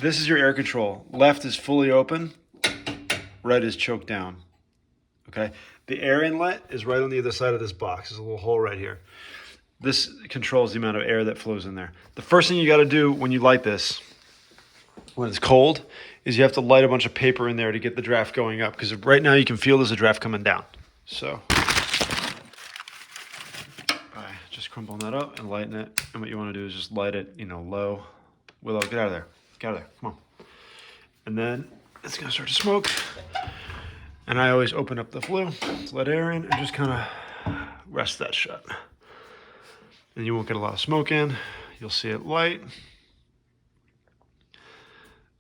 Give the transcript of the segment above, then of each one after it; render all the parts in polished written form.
This is your air control. Left is fully open, right is choked down. Okay, the air inlet is right on the other side of this box. There's a little hole right here. This controls the amount of air that flows in there. The first thing you got to do when you light this, when it's cold, is you have to light a bunch of paper in there to get the draft going up, because right now you can feel there's a draft coming down. So just crumpling that up and lighting it. And what you want to do is just light it, low. Willow, get out of there. Get out of there. Come on. And then it's going to start to smoke. And I always open up the flue, let air in, and just kind of rest that shut. And you won't get a lot of smoke in. You'll see it light.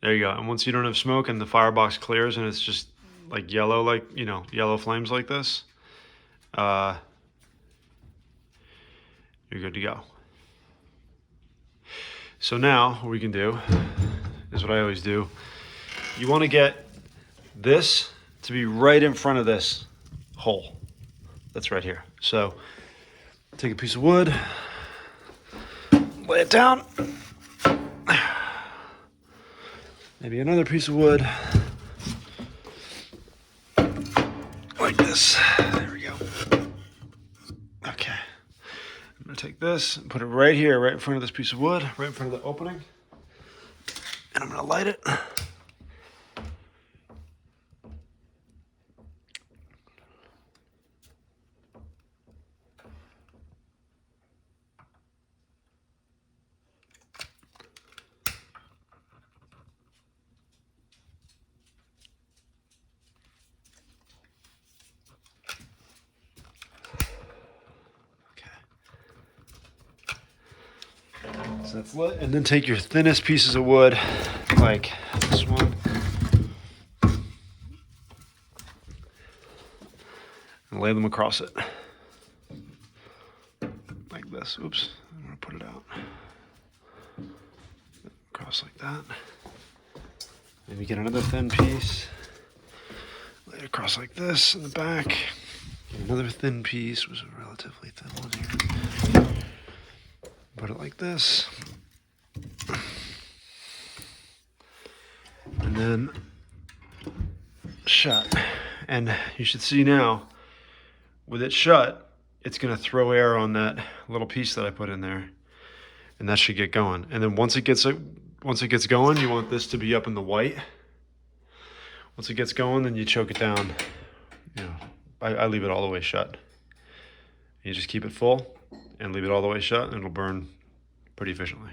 There you go. And once you don't have smoke and the firebox clears and it's just like yellow, yellow flames like this, you're good to go. So now what we can do is what I always do. You want to get this to be right in front of this hole that's right here. So take a piece of wood, lay it down. Maybe another piece of wood. Like this. There we go. Okay. I'm going to take this and put it right here, right in front of this piece of wood, right in front of the opening. And I'm going to light it. So that's lit. And then take your thinnest pieces of wood, like this one, and lay them across it. Like this. Oops, I'm gonna put it out. Across like that. Maybe get another thin piece. Lay it across like this in the back. Get another thin piece, was a relatively thin one here. Put it like this. And then shut. And you should see now, with it shut, it's going to throw air on that little piece that I put in there. And that should get going. And then once it gets going, you want this to be up in the white. Once it gets going, then you choke it down. I leave it all the way shut. You just keep it full and leave it all the way shut, and it'll burn pretty efficiently.